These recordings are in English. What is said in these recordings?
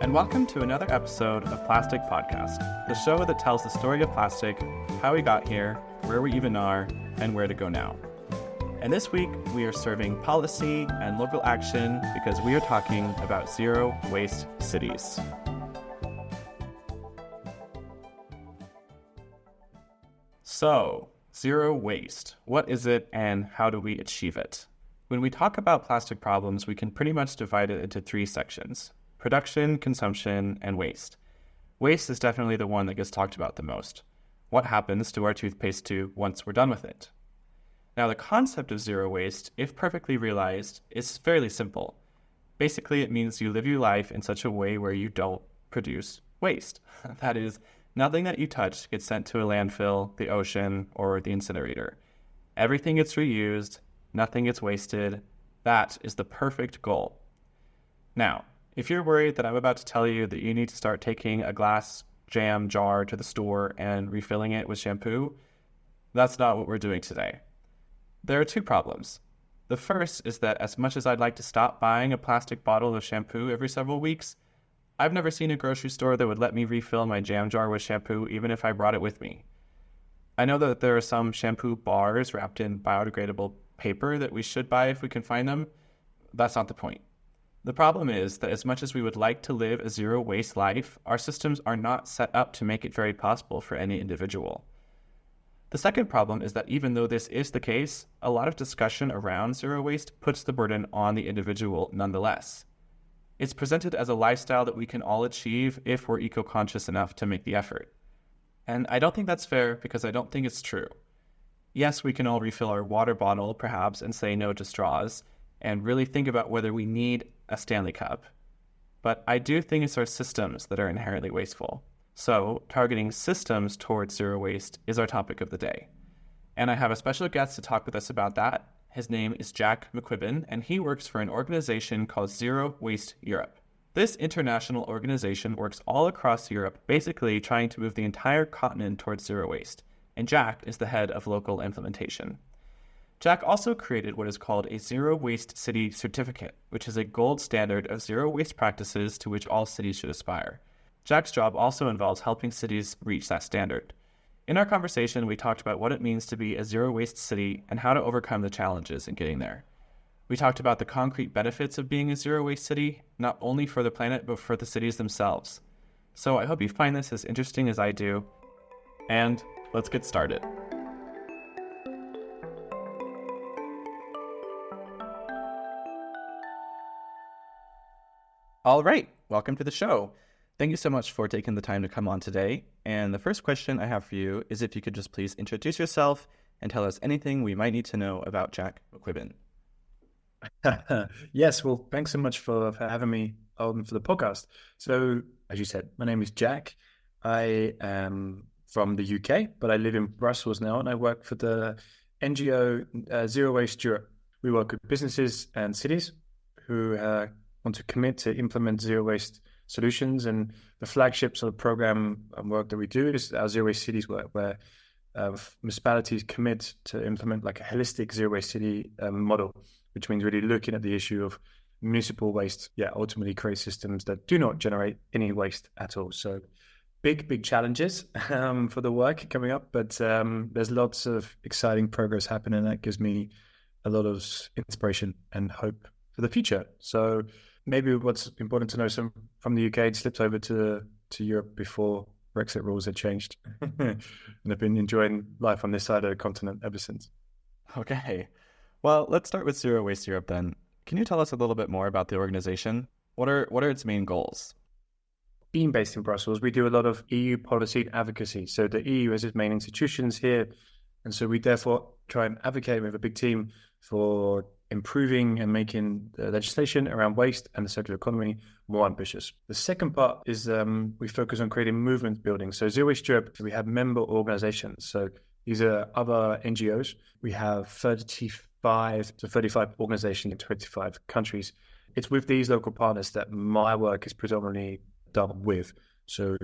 and welcome to another episode of Plastic Podcast, the show that tells the story of plastic, how we got here, where we even are, and where to go now. And this week, we are serving policy and local action because we are talking about zero waste cities. So, zero waste. What is it and how do we achieve it? When we talk about plastic problems, we can pretty much divide it into three sections: production, consumption, and waste. Waste is definitely the one that gets talked about the most. What happens to our toothpaste tube once we're done with it? Now, the concept of zero waste, if perfectly realized, is fairly simple. Basically, it means you live your life in such a way where you don't produce waste. That is, nothing that you touch gets sent to a landfill, the ocean, or the incinerator. Everything gets reused, nothing gets wasted. That is the perfect goal. Now, if you're worried that I'm about to tell you that you need to start taking a glass jam jar to the store and refilling it with shampoo, that's not what we're doing today. There are two problems. The first is that as much as I'd like to stop buying a plastic bottle of shampoo every several weeks, I've never seen a grocery store that would let me refill my jam jar with shampoo even if I brought it with me. I know that there are some shampoo bars wrapped in biodegradable paper that we should buy if we can find them. That's not the point. The problem is that as much as we would like to live a zero-waste life, our systems are not set up to make it very possible for any individual. The second problem is that even though this is the case, a lot of discussion around zero waste puts the burden on the individual nonetheless. It's presented as a lifestyle that we can all achieve if we're eco-conscious enough to make the effort. And I don't think that's fair because I don't think it's true. Yes, we can all refill our water bottle, perhaps, and say no to straws, and really think about whether we need a Stanley Cup. But I do think it's our systems that are inherently wasteful. So, targeting systems towards zero waste is our topic of the day. And I have a special guest to talk with us about that. His name is Jack McQuibban, and he works for an organization called Zero Waste Europe. This international organization works all across Europe, basically trying to move the entire continent towards zero waste. And Jack is the head of local implementation. Jack also created what is called a Zero Waste City Certificate, which is a gold standard of zero waste practices to which all cities should aspire. Jack's job also involves helping cities reach that standard. In our conversation, we talked about what it means to be a zero waste city and how to overcome the challenges in getting there. We talked about the concrete benefits of being a zero waste city, not only for the planet, but for the cities themselves. So I hope you find this as interesting as I do. And let's get started. All right, welcome to the show. Thank you so much for taking the time to come on today. And the first question I have for you is if you could just please introduce yourself and tell us anything we might need to know about Jack McQuibban. Yes, well, thanks so much for having me on for the podcast. So, as you said, my name is Jack. I am from the UK, but I live in Brussels now, and I work for the NGO Zero Waste Europe. We work with businesses and cities who want to commit to implement zero waste solutions, and the flagship sort of program and work that we do is our zero waste cities work, where municipalities commit to implement like a holistic zero waste city model, which means really looking at the issue of municipal waste, ultimately create systems that do not generate any waste at all. So big challenges for the work coming up, but there's lots of exciting progress happening that gives me a lot of inspiration and hope for the future. So maybe what's important to know, from the UK, it slipped over to Europe before Brexit rules had changed. And I've been enjoying life on this side of the continent ever since. Okay. Well, let's start with Zero Waste Europe then. Can you tell us a little bit more about the organization? What are its main goals? Being based in Brussels, we do a lot of EU policy and advocacy. So the EU has its main institutions here. And so we therefore try and advocate with a big team for improving and making the legislation around waste and the circular economy more ambitious. The second part is we focus on creating movement building. So Zero Waste Europe, we have member organizations. So these are other NGOs. We have 35 organizations in 25 countries. It's with these local partners that my work is predominantly done with. So,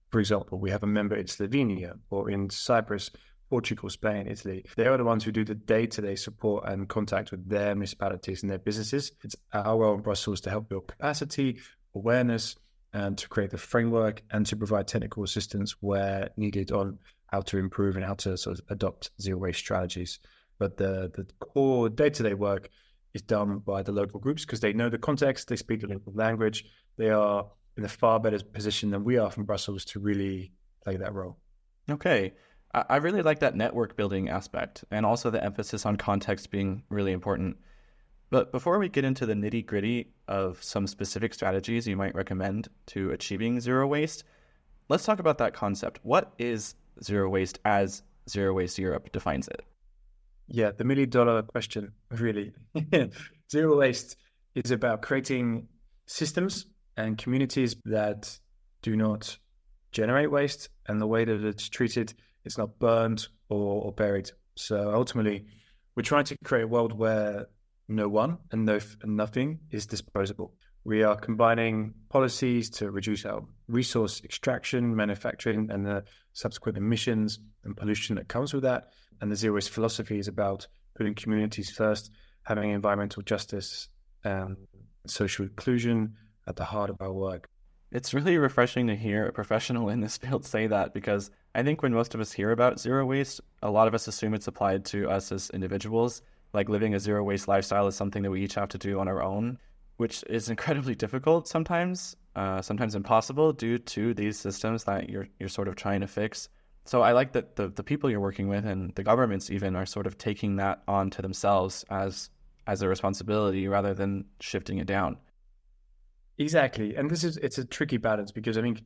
for example, we have a member in Slovenia or in Cyprus, Portugal, Spain, Italy. They are the ones who do the day-to-day support and contact with their municipalities and their businesses. It's our role in Brussels to help build capacity, awareness, and to create the framework and to provide technical assistance where needed on how to improve and how to sort of adopt zero waste strategies. But the core day-to-day work is done by the local groups because they know the context, they speak the local language, they are in a far better position than we are from Brussels to really play that role. Okay. I really like that network building aspect and also the emphasis on context being really important. But before we get into the nitty gritty of some specific strategies you might recommend to achieving zero waste, let's talk about that concept. What is zero waste as Zero Waste Europe defines it? Yeah, the $1 million question, really. Zero waste is about creating systems and communities that do not generate waste, and the way that it's treated, it's not burned or buried. So ultimately, we're trying to create a world where no one and nothing is disposable. We are combining policies to reduce our resource extraction, manufacturing, and the subsequent emissions and pollution that comes with that. And the zero waste philosophy is about putting communities first, having environmental justice and social inclusion at the heart of our work. It's really refreshing to hear a professional in this field say that, because I think when most of us hear about zero waste, a lot of us assume it's applied to us as individuals. Like living a zero waste lifestyle is something that we each have to do on our own, which is incredibly difficult sometimes impossible due to these systems that you're sort of trying to fix. So I like that the people you're working with and the governments even are sort of taking that on to themselves as a responsibility rather than shifting it down. Exactly. And it's a tricky balance because I think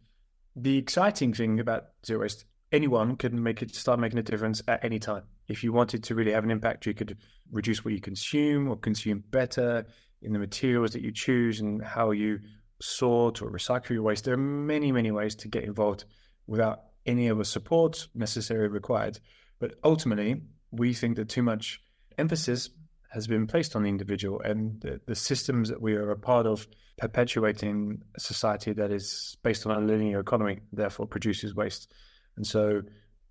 the exciting thing about zero waste, anyone can start making a difference at any time. If you wanted to really have an impact, you could reduce what you consume or consume better in the materials that you choose and how you sort or recycle your waste. There are many, many ways to get involved without any other support necessarily required. But ultimately, we think that too much emphasis has been placed on the individual, and the systems that we are a part of perpetuating a society that is based on a linear economy, therefore produces waste. And so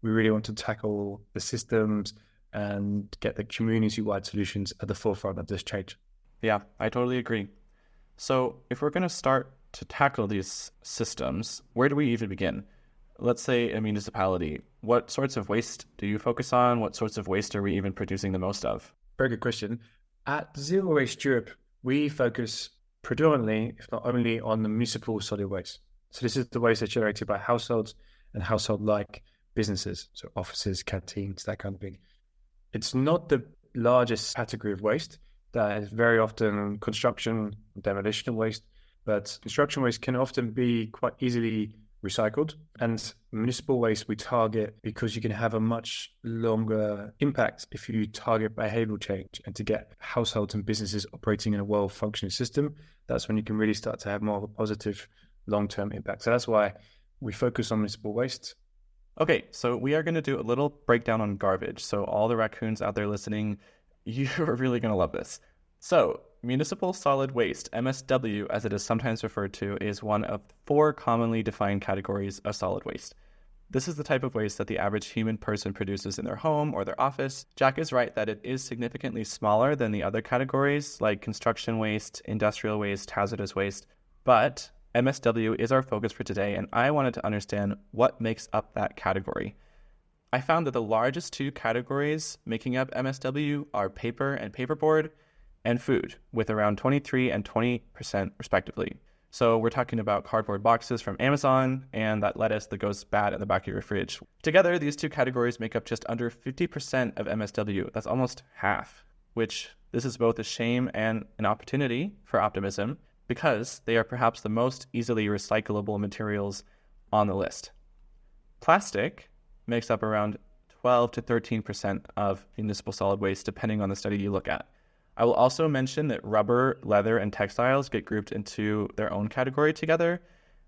we really want to tackle the systems and get the community-wide solutions at the forefront of this change. Yeah, I totally agree. So if we're going to start to tackle these systems, where do we even begin? Let's say a municipality. What sorts of waste do you focus on? What sorts of waste are we even producing the most of? Very good question. At Zero Waste Europe, we focus predominantly, if not only, on the municipal solid waste. So this is the waste that's generated by households and household-like businesses, so offices, canteens, that kind of thing. It's not the largest category of waste. That is very often construction, demolition waste, but construction waste can often be quite easily recycled. And municipal waste we target because you can have a much longer impact if you target behavioral change. And to get households and businesses operating in a well-functioning system, that's when you can really start to have more of a positive long-term impact. So that's why we focus on municipal waste. Okay, so we are going to do a little breakdown on garbage. So all the raccoons out there listening, you're really going to love this. So municipal solid waste, MSW, as it is sometimes referred to, is one of 4 commonly defined categories of solid waste. This is the type of waste that the average human person produces in their home or their office. Jack is right that it is significantly smaller than the other categories like construction waste, industrial waste, hazardous waste, but MSW is our focus for today, and I wanted to understand what makes up that category. I found that the largest 2 categories making up MSW are paper and paperboard, and food, with around 23 and 20% respectively. So we're talking about cardboard boxes from Amazon and that lettuce that goes bad in the back of your fridge. Together, these 2 categories make up just under 50% of MSW. That's almost half, which this is both a shame and an opportunity for optimism because they are perhaps the most easily recyclable materials on the list. Plastic makes up around 12 to 13% of municipal solid waste, depending on the study you look at. I will also mention that rubber, leather, and textiles get grouped into their own category together,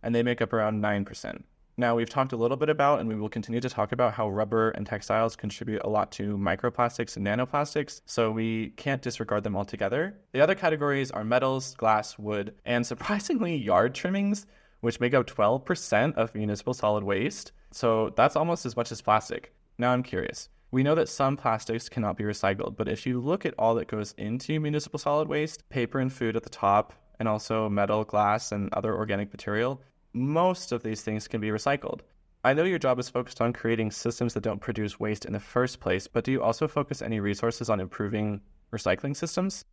and they make up around 9%. Now, we've talked a little bit about, and we will continue to talk about, how rubber and textiles contribute a lot to microplastics and nanoplastics, so we can't disregard them altogether. The other categories are metals, glass, wood, and surprisingly, yard trimmings, which make up 12% of municipal solid waste. So that's almost as much as plastic. Now I'm curious. We know that some plastics cannot be recycled, but if you look at all that goes into municipal solid waste, paper and food at the top, and also metal, glass, and other organic material, most of these things can be recycled. I know your job is focused on creating systems that don't produce waste in the first place, but do you also focus any resources on improving recycling systems?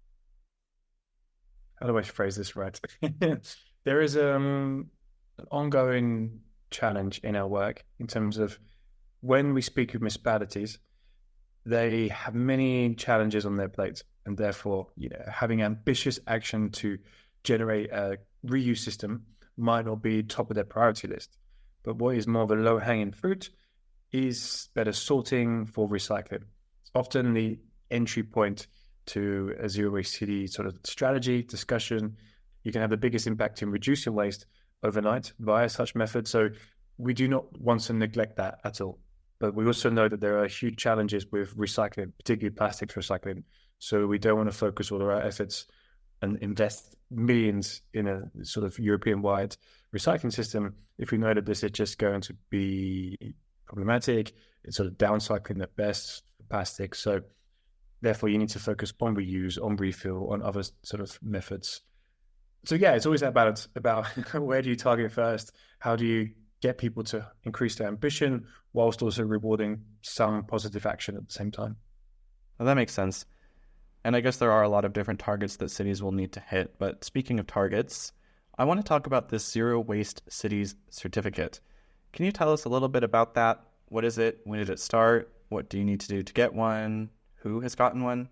How do I phrase this right? There is an ongoing challenge in our work in terms of when we speak with municipalities, they have many challenges on their plate, and therefore, having ambitious action to generate a reuse system might not be top of their priority list. But what is more of a low-hanging fruit is better sorting for recycling. It's often the entry point to a zero-waste city sort of strategy, discussion. You can have the biggest impact in reducing waste overnight via such methods. So we do not want to neglect that at all. But we also know that there are huge challenges with recycling, particularly plastics recycling. So we don't want to focus all of our efforts and invest millions in a sort of European-wide recycling system if we know that this is just going to be problematic. It's sort of downcycling at best for plastics. So therefore, you need to focus on reuse, on refill, on other sort of methods. So yeah, it's always that balance about where do you target first? How do you get people to increase their ambition whilst also rewarding some positive action at the same time? Well, that makes sense. And I guess there are a lot of different targets that cities will need to hit. But speaking of targets, I want to talk about this Zero Waste Cities certificate. Can you tell us a little bit about that? What is it? When did it start? What do you need to do to get one? Who has gotten one?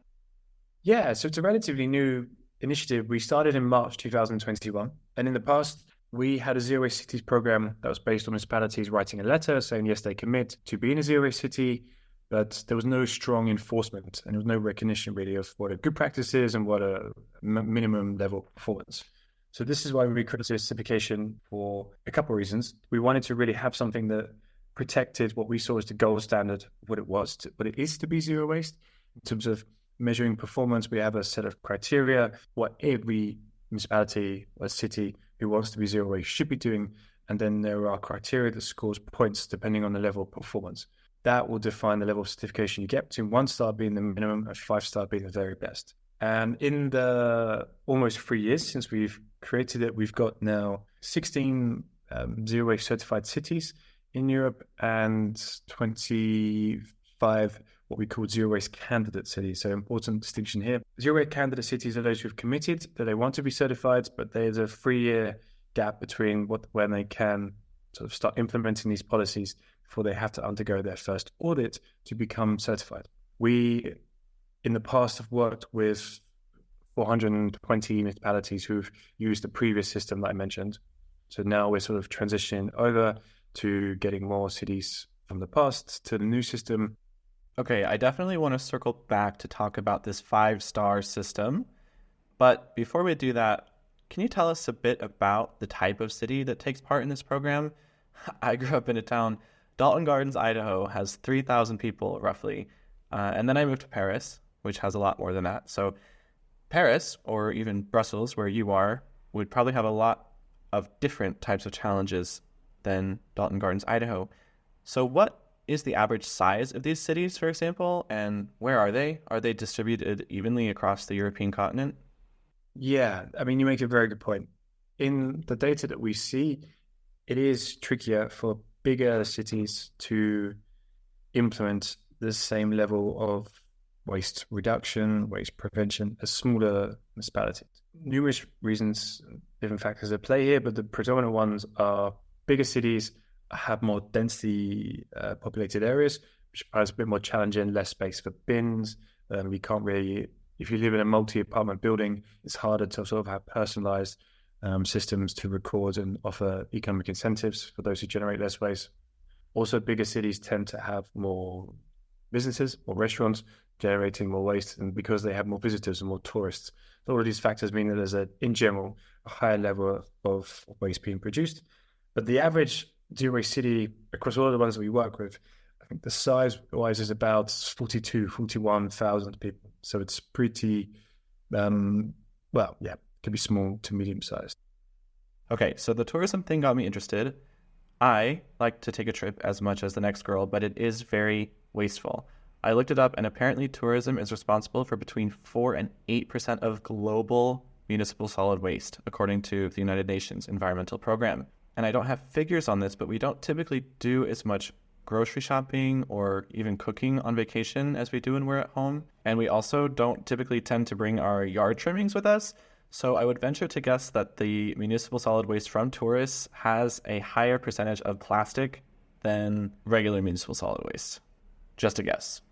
Yeah, so it's a relatively new initiative. We started in March 2021. And in the past, we had a Zero Waste Cities program that was based on municipalities writing a letter saying, yes, they commit to being a Zero Waste City, but there was no strong enforcement and there was no recognition really of what a good practice is and what a minimum level performance. So this is why we created this certification for a couple of reasons. We wanted to really have something that protected what we saw as the gold standard of what it is to be zero waste. In terms of measuring performance, we have a set of criteria, what every municipality or city who wants to be zero waste should be doing. And then there are criteria that scores points depending on the level of performance. That will define the level of certification you get, between 1-star being the minimum and 5-star being the very best. And in the almost 3 years since we've created it, we've got now 16 zero waste certified cities in Europe and 25 what we call zero waste candidate cities. So important distinction here. Zero waste candidate cities are those who've committed that they want to be certified, but there's a 3-year gap between when they can sort of start implementing these policies before they have to undergo their first audit to become certified. We, in the past, have worked with 420 municipalities who've used the previous system that I mentioned. So now we're sort of transitioning over to getting more cities from the past to the new system. Okay, I definitely want to circle back to talk about this 5-star system. But before we do that, can you tell us a bit about the type of city that takes part in this program? I grew up in a town, Dalton Gardens, Idaho, has 3,000 people roughly. And then I moved to Paris, which has a lot more than that. So Paris, or even Brussels, where you are, would probably have a lot of different types of challenges than Dalton Gardens, Idaho. So what is the average size of these cities, for example, and where are they? Are they distributed evenly across the European continent? Yeah, I mean, you make a very good point. In the data that we see, it is trickier for bigger cities to implement the same level of waste reduction, waste prevention as smaller municipalities. Numerous reasons, different factors at play here, but the predominant ones are bigger cities have more densely populated areas, which is a bit more challenging, less space for bins. We can't really, if you live in a multi-apartment building, it's harder to sort of have personalized systems to record and offer economic incentives for those who generate less waste. Also, bigger cities tend to have more businesses or restaurants generating more waste, and because they have more visitors and more tourists. All of these factors mean that there's in general, a higher level of waste being produced. But the average zero waste city across all of the ones that we work with, I think the size-wise is about 41,000 people. So it's pretty, could be small to medium-sized. Okay, so the tourism thing got me interested. I like to take a trip as much as the next girl, but it is very wasteful. I looked it up, and apparently tourism is responsible for between 4 and 8% of global municipal solid waste, according to the United Nations Environmental Program. And I don't have figures on this, but we don't typically do as much grocery shopping or even cooking on vacation as we do when we're at home. And we also don't typically tend to bring our yard trimmings with us. So I would venture to guess that the municipal solid waste from tourists has a higher percentage of plastic than regular municipal solid waste. Just a guess.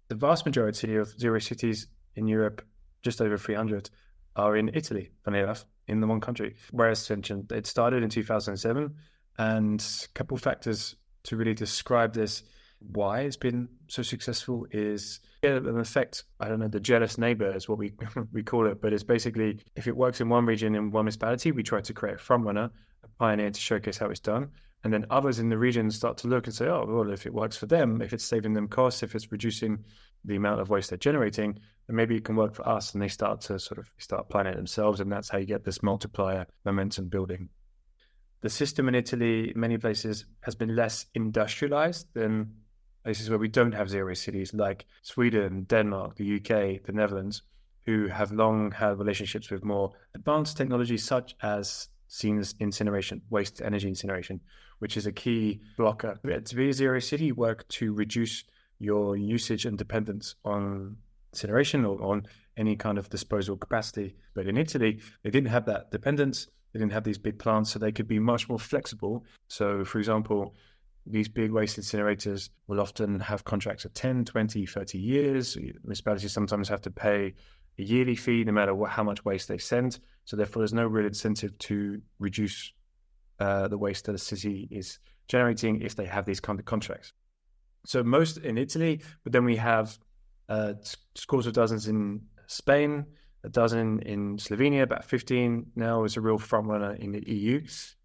The vast majority of zero cities in Europe, just over 300, are in Italy, funny enough, in the one country. Whereas it started in 2007, and a couple of factors to really describe this, why it's been so successful is an effect, I don't know, the jealous neighbor is what we call it, but it's basically, if it works in one region, in one municipality, we try to create a front runner, a pioneer to showcase how it's done. And then others in the region start to look and say, oh, well, if it works for them, if it's saving them costs, if it's reducing the amount of waste they're generating, then maybe it can work for us. And they start to start applying it themselves. And that's how you get this multiplier momentum building. The system in Italy, in many places, has been less industrialized than places where we don't have zero waste cities, like Sweden, Denmark, the UK, the Netherlands, who have long had relationships with more advanced technologies such as incineration, waste energy incineration, which is a key blocker. To be a zero city, work to reduce your usage and dependence on incineration or on any kind of disposal capacity. But in Italy, they didn't have that dependence. They didn't have these big plants, so they could be much more flexible. So, for example, these big waste incinerators will often have contracts of 10, 20, 30 years. Municipalities sometimes have to pay a yearly fee no matter how much waste they send. So therefore, there's no real incentive to reduce the waste that a city is generating if they have these kind of contracts. So most in Italy, but then we have scores of dozens in Spain, a dozen in Slovenia, about 15 now is a real front runner in the EU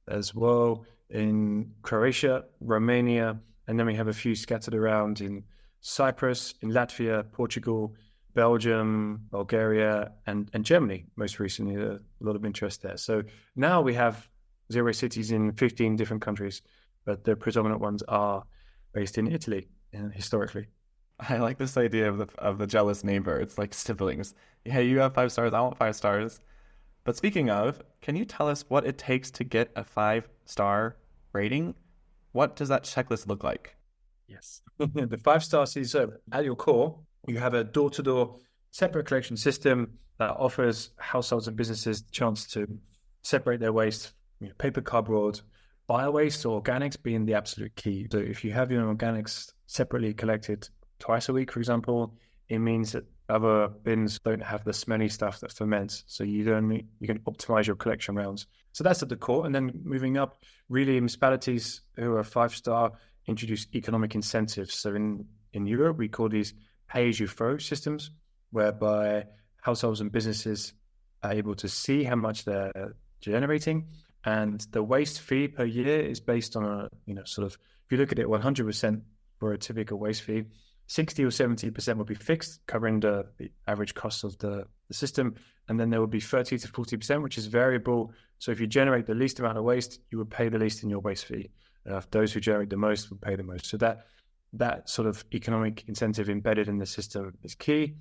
as well, in Croatia, Romania, and then we have a few scattered around in Cyprus, in Latvia, Portugal, Belgium, Bulgaria, and Germany, most recently, a lot of interest there. So now we have zero cities in 15 different countries, but the predominant ones are based in Italy, historically. I like this idea of the jealous neighbor. It's like siblings. Hey, you have 5 stars, I want 5 stars. But speaking of, can you tell us what it takes to get a 5-star rating? What does that checklist look like? Yes. The 5-star is at your core, you have a door-to-door separate collection system that offers households and businesses the chance to separate their waste, paper, cardboard, bio-waste or organics being the absolute key. So if you have your organics separately collected twice a week, for example, it means that other bins don't have the smelly stuff that ferments. So you can optimize your collection rounds. So that's at the core. And then moving up, really municipalities who are 5-star introduce economic incentives. So in Europe, we call these pay-as-you-throw systems, whereby households and businesses are able to see how much they're generating. And the waste fee per year is based on if you look at it 100% for a typical waste fee, 60 or 70% will be fixed, covering the average cost of the system. And then there will be 30 to 40%, which is variable. So if you generate the least amount of waste, you would pay the least in your waste fee. Those who generate the most will pay the most. So that sort of economic incentive embedded in the system is key.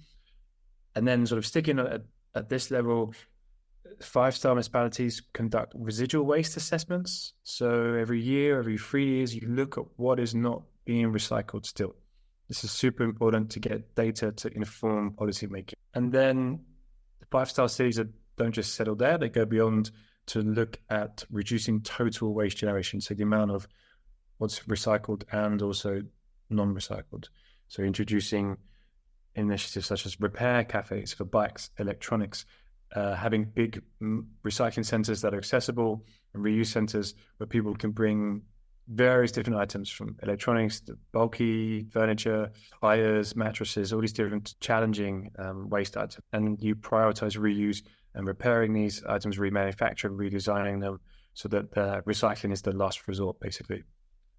And then sort of sticking at this level, 5-star municipalities conduct residual waste assessments. So every year, every 3 years, you look at what is not being recycled still. This is super important to get data to inform policymaking. And then the 5-star cities don't just settle there, they go beyond to look at reducing total waste generation. So the amount of what's recycled and also non-recycled. So introducing initiatives such as repair cafes for bikes, electronics, having big recycling centers that are accessible, and reuse centers where people can bring various different items from electronics to bulky furniture, tires, mattresses, all these different challenging waste items. And you prioritize reuse and repairing these items, remanufacturing, redesigning them so that recycling is the last resort, basically.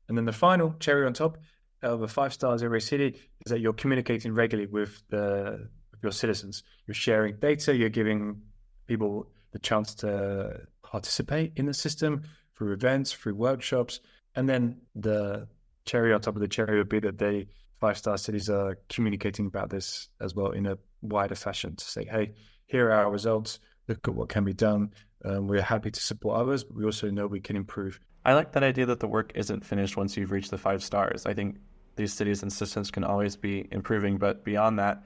And then the final cherry on top of a 5-star zero city is that you're communicating regularly with your citizens. You're sharing data, you're giving people the chance to participate in the system through events, through workshops. And then the cherry on top of the cherry would be that 5-star cities are communicating about this as well in a wider fashion to say, hey, here are our results. look at what can be done. We're happy to support others, but we also know we can improve. I like that idea that the work isn't finished once you've reached the 5 stars. I think these cities and systems can always be improving, but beyond that,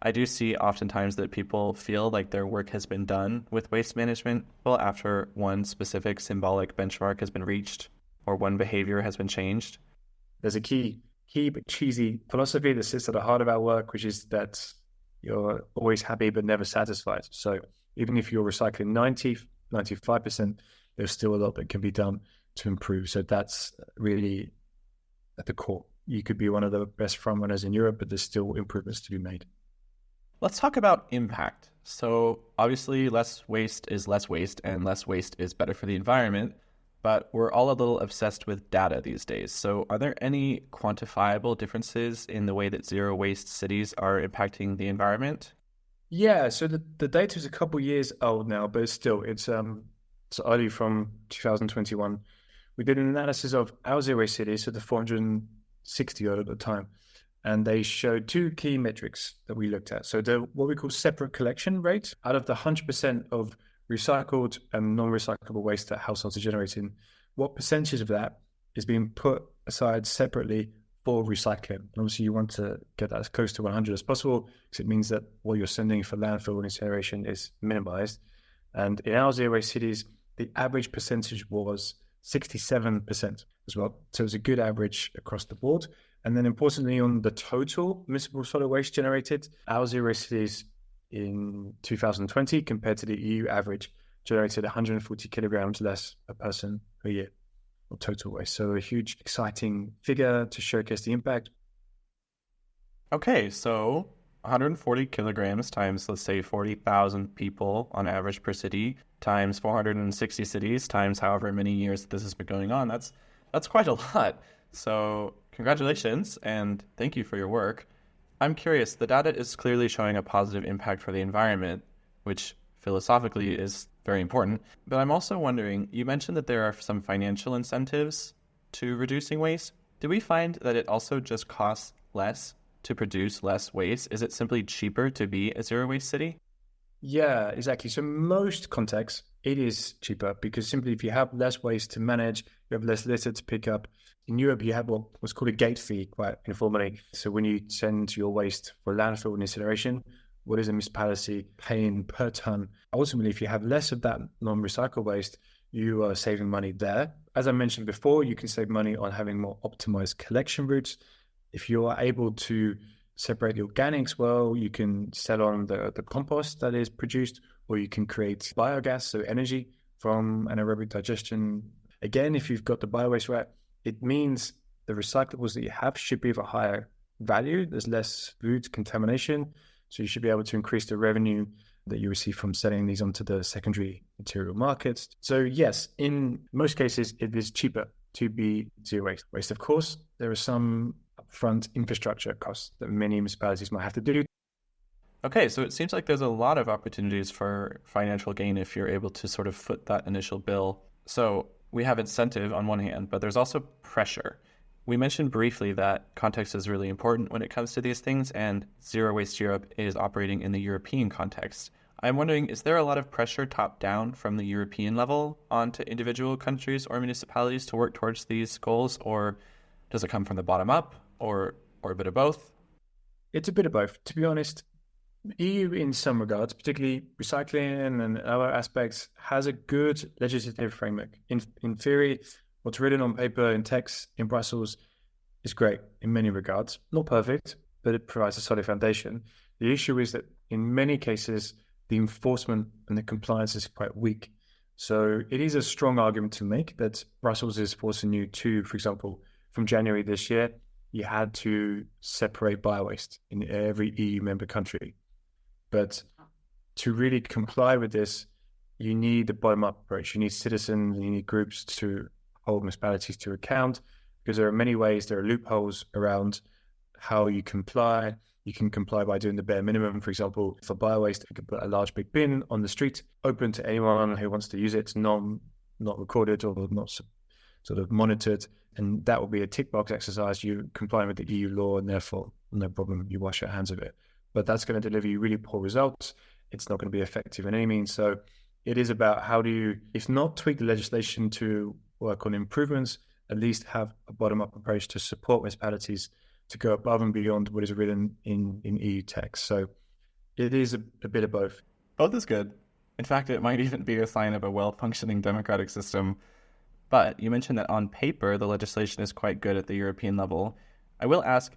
I do see oftentimes that people feel like their work has been done with waste management, well, after one specific symbolic benchmark has been reached or one behavior has been changed. There's a key but cheesy philosophy that sits at the heart of our work, which is that you're always happy but never satisfied. So even if you're recycling 95%, there's still a lot that can be done to improve. So that's really at the core. You could be one of the best front runners in Europe, but there's still improvements to be made. Let's talk about impact. So obviously less waste is less waste, and less waste is better for the environment, but we're all a little obsessed with data these days. So are there any quantifiable differences in the way that zero waste cities are impacting the environment? Yeah, so the data is a couple years old now, but it's early from 2021. We did an analysis of our zero waste cities, so the 460 odd at the time, and they showed two key metrics that we looked at. So what we call separate collection rate. Out of the 100% of recycled and non-recyclable waste that households are generating, what percentage of that is being put aside separately for recycling? And obviously, you want to get that as close to 100 as possible, because it means that what you're sending for landfill and incineration is minimized. And in our zero waste cities, the average percentage was 67% as well. So it's a good average across the board. And then importantly, on the total municipal solid waste generated, our zero waste cities in 2020 compared to the EU average generated 140 kilograms less per person per year of total waste. So a huge, exciting figure to showcase the impact. Okay, so 140 kilograms times, let's say, 40,000 people on average per city, times 460 cities, times however many years this has been going on. That's quite a lot. So congratulations, and thank you for your work. I'm curious, the data is clearly showing a positive impact for the environment, which philosophically is very important. But I'm also wondering, you mentioned that there are some financial incentives to reducing waste. Do we find that it also just costs less to produce less waste? Is it simply cheaper to be a zero waste city? Yeah, exactly. So most contexts, it is cheaper because simply if you have less waste to manage, you have less litter to pick up. In Europe, you have what's called a gate fee, quite informally. So when you send your waste for landfill and incineration, what is a municipality paying per ton? Ultimately, if you have less of that non-recycled waste, you are saving money there. As I mentioned before, you can save money on having more optimized collection routes. If you are able to separate the organics well, you can sell on the compost that is produced, or you can create biogas, so energy from anaerobic digestion. Again, if you've got the biowaste right, it means the recyclables that you have should be of a higher value. There's less food contamination, so you should be able to increase the revenue that you receive from selling these onto the secondary material markets. So yes, in most cases, it is cheaper to be zero waste. Of course, there are some upfront infrastructure costs that many municipalities might have to do. Okay, so it seems like there's a lot of opportunities for financial gain if you're able to sort of foot that initial bill. So we have incentive on one hand, but there's also pressure. We mentioned briefly that context is really important when it comes to these things, and Zero Waste Europe is operating in the European context. I'm wondering, is there a lot of pressure top-down from the European level onto individual countries or municipalities to work towards these goals, or does it come from the bottom up, or a bit of both? It's a bit of both. To be honest, EU in some regards, particularly recycling and other aspects, has a good legislative framework. In theory, what's written on paper in text in Brussels is great in many regards. Not perfect, but it provides a solid foundation. The issue is that in many cases, the enforcement and the compliance is quite weak. So it is a strong argument to make that Brussels is forcing you to, for example, from January this year, you had to separate biowaste in every EU member country. But to really comply with this, you need a bottom-up approach. You need citizens, you need groups to hold municipalities to account, because there are many ways, there are loopholes around how you comply. You can comply by doing the bare minimum. For example, for biowaste, you can put a large big bin on the street, open to anyone who wants to use it, not recorded or not sort of monitored. And that will be a tick box exercise. You comply with the EU law, and therefore, no problem, you wash your hands of it. But that's going to deliver you really poor results. it's not going to be effective in any means. So it is about how do you, if not tweak the legislation to work on improvements, at least have a bottom-up approach to support municipalities to go above and beyond what is written in EU text. So it is a bit of both. Both is good. In fact, it might even be a sign of a well-functioning democratic system. But you mentioned that on paper, the legislation is quite good at the European level. I will ask,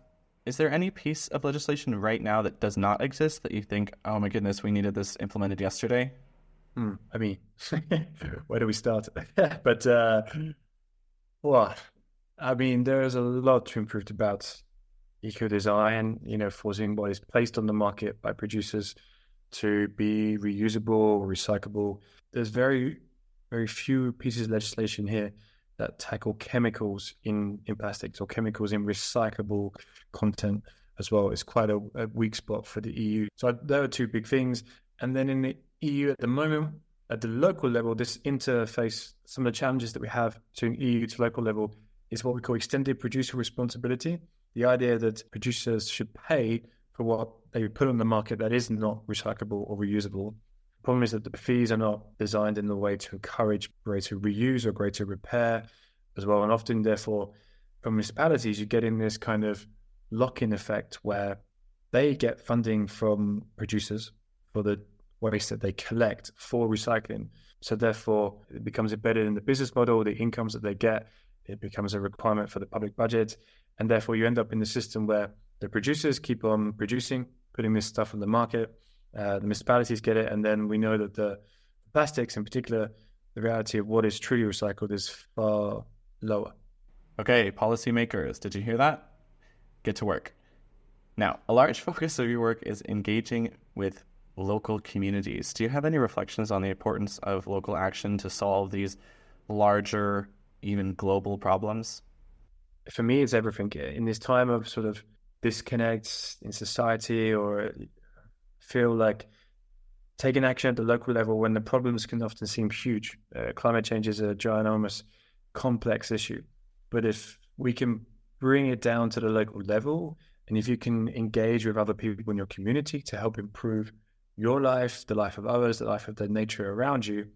is there any piece of legislation right now that does not exist that you think, oh my goodness, we needed this implemented yesterday? I mean, where do we start? But, well, I mean, there is a lot to improve about eco-design, forcing what is placed on the market by producers to be reusable, recyclable. There's very, very few pieces of legislation here that tackle chemicals in plastics or chemicals in recyclable content as well. It's quite a weak spot for the EU. So there are two big things. And then in the EU at the moment, at the local level, this interface, some of the challenges that we have to EU to local level is what we call extended producer responsibility. The idea that producers should pay for what they put on the market that is not recyclable or reusable. The problem is that the fees are not designed in a way to encourage greater reuse or greater repair as well. And often, therefore, from municipalities, you get in this kind of lock-in effect where they get funding from producers for the waste that they collect for recycling. So therefore, it becomes embedded in the business model, the incomes that they get, it becomes a requirement for the public budget. And therefore, you end up in the system where the producers keep on producing, putting this stuff on the market. The municipalities get it. And then we know that the plastics, in particular, the reality of what is truly recycled is far lower. Okay, policymakers, did you hear that? Get to work. Now, a large focus of your work is engaging with local communities. Do you have any reflections on the importance of local action to solve these larger, even global problems? For me, it's everything. In this time of sort of disconnects in society, or feel like taking action at the local level when the problems can often seem huge. Climate change is a ginormous, complex issue. But if we can bring it down to the local level, and if you can engage with other people in your community to help improve your life, the life of others, the life of the nature around you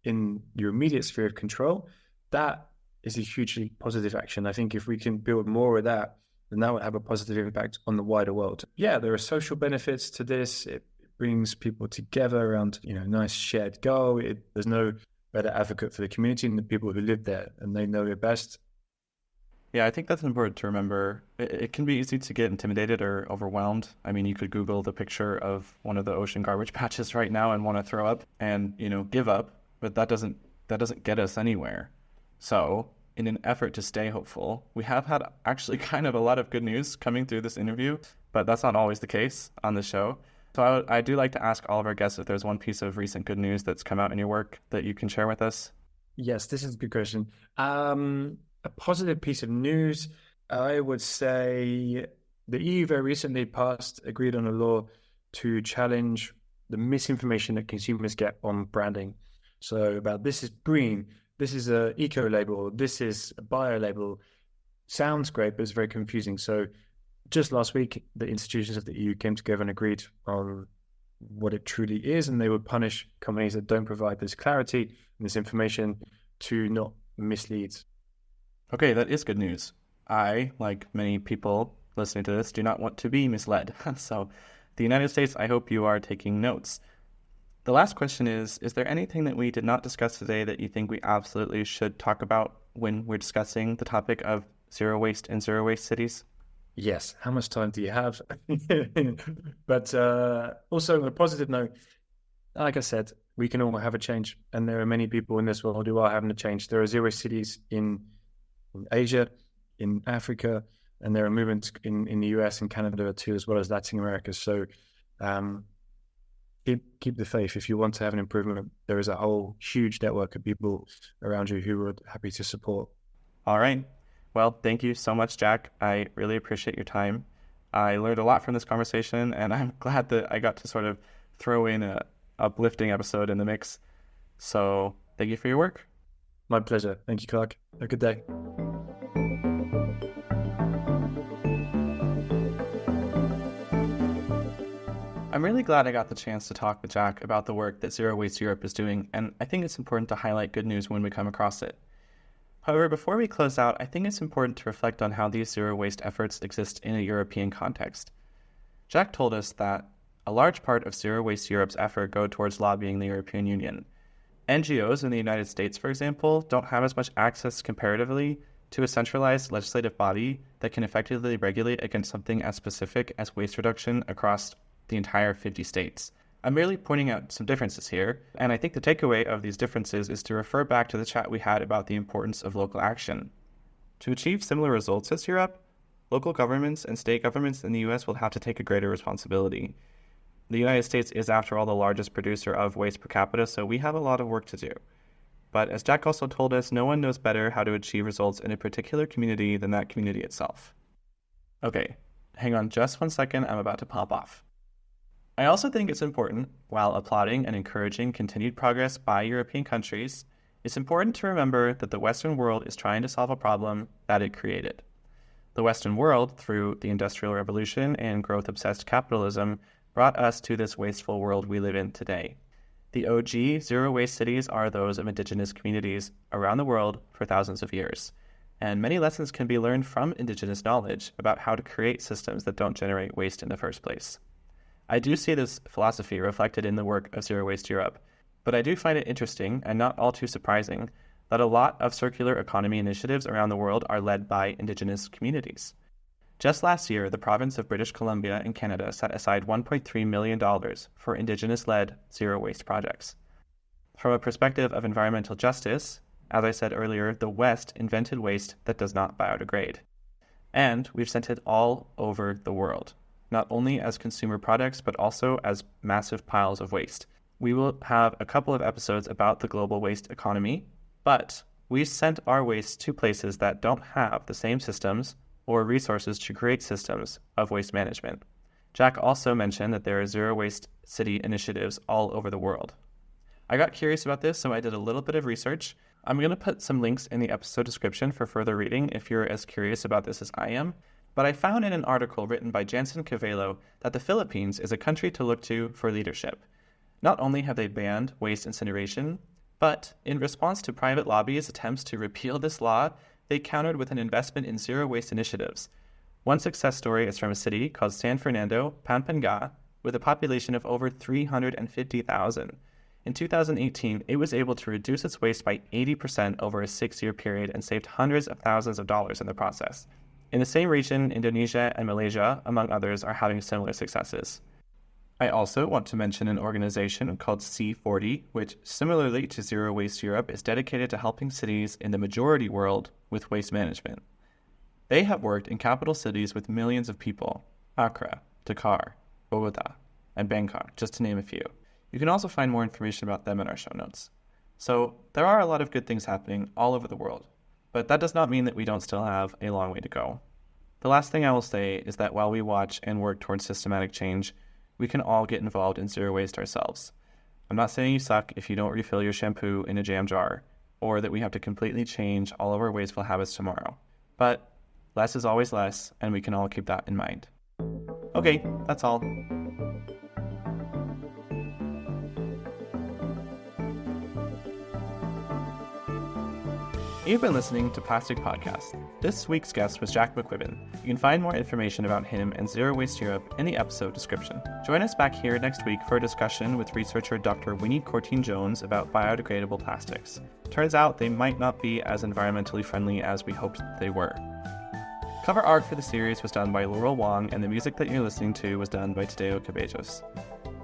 in your immediate sphere of control, that is a hugely positive action. I think if we can build more of that, then that will have a positive impact on the wider world. Yeah, there are social benefits to this. It brings people together around, nice shared goal. There's no better advocate for the community than the people who live there, and they know it best. Yeah, I think that's important to remember. It can be easy to get intimidated or overwhelmed. I mean, you could Google the picture of one of the ocean garbage patches right now and want to throw up and, give up, but that doesn't get us anywhere. So, in an effort to stay hopeful, we have had actually kind of a lot of good news coming through this interview, but that's not always the case on the show. So I do like to ask all of our guests if there's one piece of recent good news that's come out in your work that you can share with us. Yes, this is a good question. A positive piece of news, I would say the EU very recently agreed on a law to challenge the misinformation that consumers get on branding. So about this is green, this is a eco label, this is a bio label. Sounds great, but it's very confusing. So just last week, the institutions of the EU came together and agreed on what it truly is, and they would punish companies that don't provide this clarity and this information to not mislead. Okay, that is good news. I, like many people listening to this, do not want to be misled. So, the United States, I hope you are taking notes. The last question is there anything that we did not discuss today that you think we absolutely should talk about when we're discussing the topic of zero waste and zero waste cities? Yes. How much time do you have? But also on a positive note, like I said, we can all have a change. And there are many people in this world who are having a change. There are zero cities in Asia, in Africa, and there are movements in the US and Canada too, as well as Latin America. So keep the faith. If you want to have an improvement, there is a whole huge network of people around you who are happy to support. All right. Well, thank you so much, Jack. I really appreciate your time. I learned a lot from this conversation, and I'm glad that I got to sort of throw in a uplifting episode in the mix. So thank you for your work. My pleasure. Thank you, Clark. Have a good day. I I'm really glad I got the chance to talk with Jack about the work that Zero Waste Europe is doing, and I think it's important to highlight good news when we come across it. However, before we close out, I think it's important to reflect on how these zero waste efforts exist in a European context. Jack told us that a large part of Zero Waste Europe's effort go towards lobbying the European Union. NGOs in the United States, for example, don't have as much access comparatively to a centralized legislative body that can effectively regulate against something as specific as waste reduction across the entire 50 states. I'm merely pointing out some differences here, and I think the takeaway of these differences is to refer back to the chat we had about the importance of local action. To achieve similar results as Europe, local governments and state governments in the US will have to take a greater responsibility. The United States is, after all, the largest producer of waste per capita, so we have a lot of work to do. But as Jack also told us, no one knows better how to achieve results in a particular community than that community itself. Okay, hang on just 1 second, I'm about to pop off. I also think it's important, while applauding and encouraging continued progress by European countries, it's important to remember that the Western world is trying to solve a problem that it created. The Western world, through the Industrial Revolution and growth-obsessed capitalism, brought us to this wasteful world we live in today. The OG zero-waste cities are those of indigenous communities around the world for thousands of years, and many lessons can be learned from indigenous knowledge about how to create systems that don't generate waste in the first place. I do see this philosophy reflected in the work of Zero Waste Europe, but I do find it interesting, and not all too surprising, that a lot of circular economy initiatives around the world are led by indigenous communities. Just last year, the province of British Columbia in Canada set aside $1.3 million for indigenous-led zero-waste projects. From a perspective of environmental justice, as I said earlier, the West invented waste that does not biodegrade. And we've sent it all over the world, not only as consumer products, but also as massive piles of waste. We will have a couple of episodes about the global waste economy, but we sent our waste to places that don't have the same systems or resources to create systems of waste management. Jack also mentioned that there are zero waste city initiatives all over the world. I got curious about this, so I did a little bit of research. I'm going to put some links in the episode description for further reading if you're as curious about this as I am. But I found in an article written by Jansen Cavello that the Philippines is a country to look to for leadership. Not only have they banned waste incineration, but in response to private lobbies' attempts to repeal this law, they countered with an investment in zero waste initiatives. One success story is from a city called San Fernando, Pampanga, with a population of over 350,000. In 2018, it was able to reduce its waste by 80% over a 6-year period and saved hundreds of thousands of dollars in the process. In the same region, Indonesia and Malaysia, among others, are having similar successes. I also want to mention an organization called C40, which, similarly to Zero Waste Europe, is dedicated to helping cities in the majority world with waste management. They have worked in capital cities with millions of people, Accra, Dakar, Bogota, and Bangkok, just to name a few. You can also find more information about them in our show notes. So there are a lot of good things happening all over the world, but that does not mean that we don't still have a long way to go. The last thing I will say is that while we watch and work towards systematic change, we can all get involved in zero waste ourselves. I'm not saying you suck if you don't refill your shampoo in a jam jar, or that we have to completely change all of our wasteful habits tomorrow. But less is always less, and we can all keep that in mind. Okay, that's all. You've been listening to Plastic Podcast. This week's guest was Jack McQuibban. You can find more information about him and Zero Waste Europe in the episode description. Join us back here next week for a discussion with researcher Dr. Winnie Cortine-Jones about biodegradable plastics. Turns out they might not be as environmentally friendly as we hoped they were. Cover art for the series was done by Laurel Wong, and the music that you're listening to was done by Tadeo Cabellos.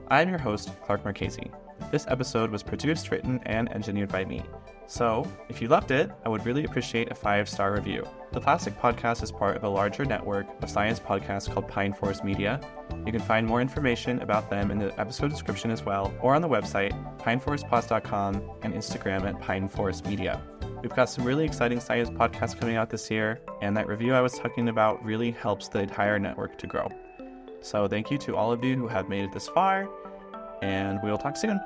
I'm your host, Clark Marchese. This episode was produced, written, and engineered by me. So, if you loved it, I would really appreciate a 5-star review. The Plastic Podcast is part of a larger network of science podcasts called Pine Forest Media. You can find more information about them in the episode description as well, or on the website, pineforestpods.com, and Instagram at pineforestmedia. We've got some really exciting science podcasts coming out this year, and that review I was talking about really helps the entire network to grow. So thank you to all of you who have made it this far, and we'll talk soon.